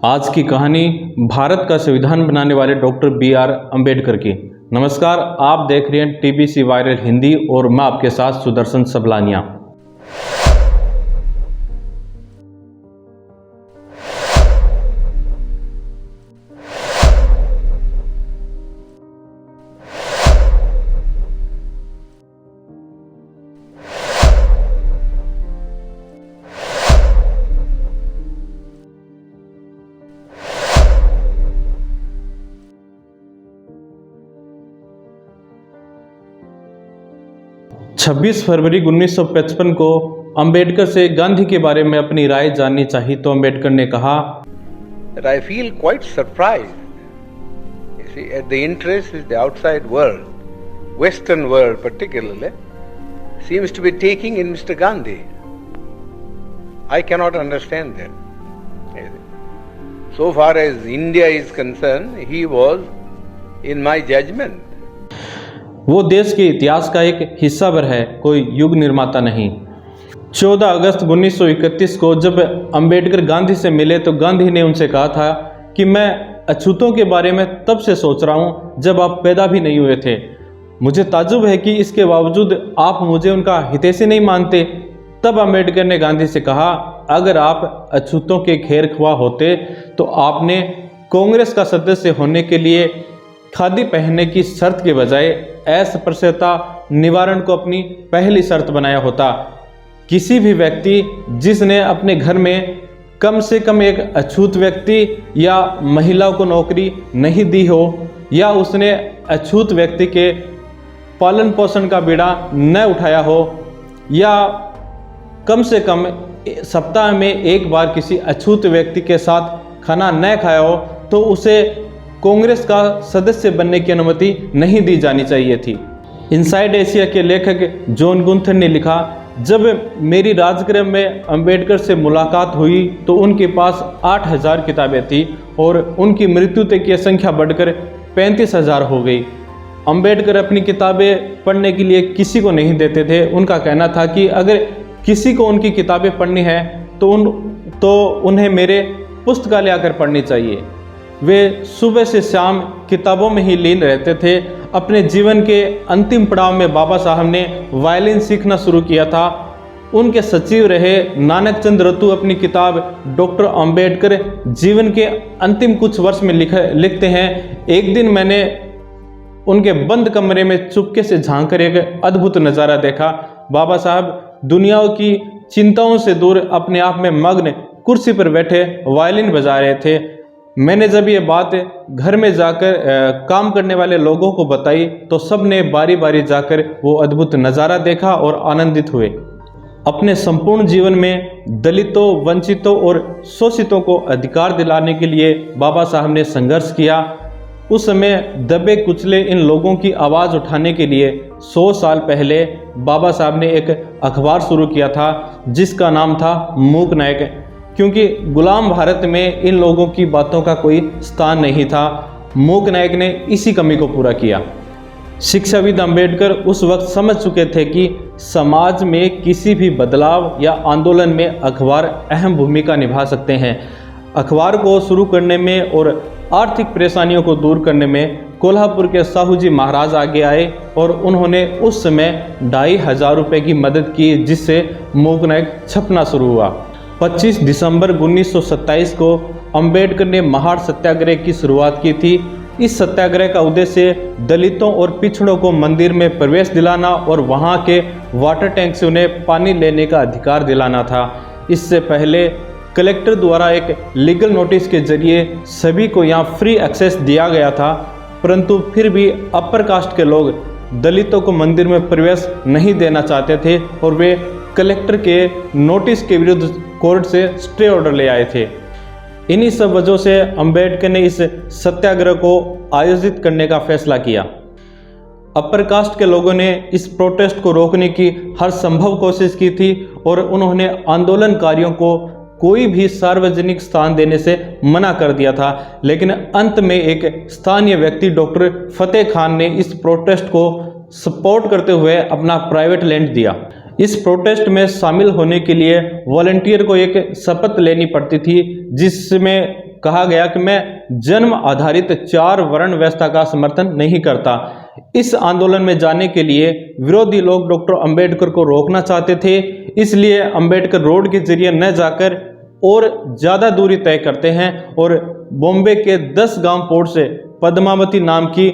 आज की कहानी भारत का संविधान बनाने वाले डॉक्टर BR अम्बेडकर की। नमस्कार, आप देख रहे हैं TBC वायरल हिंदी और मैं आपके साथ सुदर्शन सबलानिया। 26 फरवरी 1955 को अंबेडकर से गांधी के बारे में अपनी राय जाननी चाहिए तो अंबेडकर ने कहा, that I feel quite surprised. You see, at the interest is the outside world, Western world particularly, seems to be taking in Mr. Gandhi. I cannot understand that. So far as India is concerned, he was, in my judgment, वो देश के इतिहास का एक हिस्सा भर है, कोई युग निर्माता नहीं। 14 अगस्त 1931 को जब अंबेडकर गांधी से मिले तो गांधी ने उनसे कहा था कि मैं अछूतों के बारे में तब से सोच रहा हूं जब आप पैदा भी नहीं हुए थे। मुझे ताज्जुब है कि इसके बावजूद आप मुझे उनका हितैषी नहीं मानते। तब अंबेडकर ने गांधी से कहा, अगर आप अछूतों के खैरख्वाह होते तो आपने कांग्रेस का सदस्य होने के लिए खादी पहनने की शर्त के बजाय अस्पृश्यता निवारण को अपनी पहली शर्त बनाया होता। किसी भी व्यक्ति जिसने अपने घर में कम से कम एक अछूत व्यक्ति या महिला को नौकरी नहीं दी हो या उसने अछूत व्यक्ति के पालन पोषण का बीड़ा न उठाया हो या कम से कम सप्ताह में एक बार किसी अछूत व्यक्ति के साथ खाना न खाया हो तो उसे कांग्रेस का सदस्य बनने की अनुमति नहीं दी जानी चाहिए थी। इनसाइड एशिया के लेखक जॉन गुंथर ने लिखा, जब मेरी राजगृह में अंबेडकर से मुलाकात हुई तो उनके पास 8000 किताबें थी और उनकी मृत्यु तक यह संख्या बढ़कर 35,000 हो गई। अंबेडकर अपनी किताबें पढ़ने के लिए किसी को नहीं देते थे। उनका कहना था कि अगर किसी को उनकी किताबें पढ़नी है तो उन्हें मेरे पुस्तकालय आकर पढ़नी चाहिए। वे सुबह से शाम किताबों में ही लीन रहते थे। अपने जीवन के अंतिम पड़ाव में बाबा साहब ने वायलिन सीखना शुरू किया था। उनके सचिव रहे नानक चंद रतू अपनी किताब डॉक्टर अंबेडकर जीवन के अंतिम कुछ वर्ष में लिखते हैं, एक दिन मैंने उनके बंद कमरे में चुपके से झांक कर एक अद्भुत नज़ारा देखा। बाबा साहब दुनिया की चिंताओं से दूर अपने आप में मग्न कुर्सी पर बैठे वायलिन बजा रहे थे। मैंने जब ये बात घर में जाकर काम करने वाले लोगों को बताई तो सब ने बारी बारी जाकर वो अद्भुत नज़ारा देखा और आनंदित हुए। अपने संपूर्ण जीवन में दलितों, वंचितों और शोषितों को अधिकार दिलाने के लिए बाबा साहब ने संघर्ष किया। उस समय दबे कुचले इन लोगों की आवाज़ उठाने के लिए 100 साल पहले बाबा साहब ने एक अखबार शुरू किया था जिसका नाम था मूक नायक, क्योंकि गुलाम भारत में इन लोगों की बातों का कोई स्थान नहीं था। मूक नायक ने इसी कमी को पूरा किया। शिक्षाविद अंबेडकर उस वक्त समझ चुके थे कि समाज में किसी भी बदलाव या आंदोलन में अखबार अहम भूमिका निभा सकते हैं। अखबार को शुरू करने में और आर्थिक परेशानियों को दूर करने में कोल्हापुर के साहू जी महाराज आगे आए और उन्होंने उस समय 2500 रुपये की मदद की, जिससे मूक नायक छपना शुरू हुआ। 25 दिसंबर 1927 को अंबेडकर ने महाड़ सत्याग्रह की शुरुआत की थी। इस सत्याग्रह का उद्देश्य दलितों और पिछड़ों को मंदिर में प्रवेश दिलाना और वहां के वाटर टैंक से उन्हें पानी लेने का अधिकार दिलाना था। इससे पहले कलेक्टर द्वारा एक लीगल नोटिस के जरिए सभी को यहाँ फ्री एक्सेस दिया गया था, परंतु फिर भी अपर कास्ट के लोग दलितों को मंदिर में प्रवेश नहीं देना चाहते थे और वे कलेक्टर के नोटिस के विरुद्ध कोर्ट से स्टे ऑर्डर ले आए थे। इन्हीं सब वजहों से अंबेडकर ने इस सत्याग्रह को आयोजित करने का फैसला किया। अपर कास्ट के लोगों ने इस प्रोटेस्ट को रोकने की हर संभव कोशिश की थी और उन्होंने आंदोलनकारियों को कोई भी सार्वजनिक स्थान देने से मना कर दिया था, लेकिन अंत में एक स्थानीय व्यक्ति डॉक्टर फतेह खान ने इस प्रोटेस्ट को सपोर्ट करते हुए अपना प्राइवेट लैंड दिया। इस प्रोटेस्ट में शामिल होने के लिए वॉलंटियर को एक शपथ लेनी पड़ती थी, जिसमें कहा गया कि मैं जन्म आधारित 4 वर्ण व्यवस्था का समर्थन नहीं करता। इस आंदोलन में जाने के लिए विरोधी लोग डॉक्टर अंबेडकर को रोकना चाहते थे, इसलिए अंबेडकर रोड के जरिए न जाकर और ज़्यादा दूरी तय करते हैं और बॉम्बे के 10 गांव पोर्ट से पद्मावती नाम की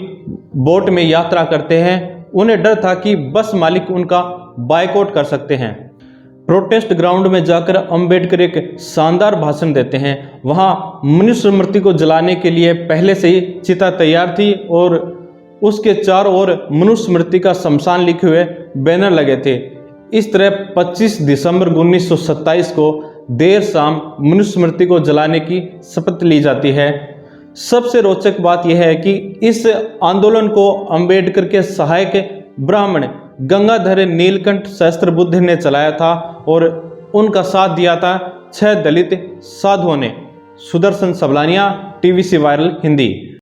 बोट में यात्रा करते हैं। उन्हें डर था कि बस मालिक उनका बायकॉट कर सकते हैं। प्रोटेस्ट ग्राउंड में जाकर अंबेडकर एक शानदार भाषण देते हैं। वहां मनुष्य स्मृति को जलाने के लिए पहले से ही चिता तैयार थी और उसके चारों ओर मनुष्य स्मृति का शमशान लिखे हुए बैनर लगे थे। इस तरह 25 दिसंबर 1927 को देर शाम मनुष्य स्मृति को जलाने की शपथ ली जाती है। सबसे रोचक बात यह है कि इस आंदोलन को अंबेडकर के सहायक ब्राह्मण गंगाधर नीलकंठ सहस्त्रबुद्धे ने चलाया था और उनका साथ दिया था 6 दलित साधुओं ने। Sudarshan Sablania, TVC viral Hindi.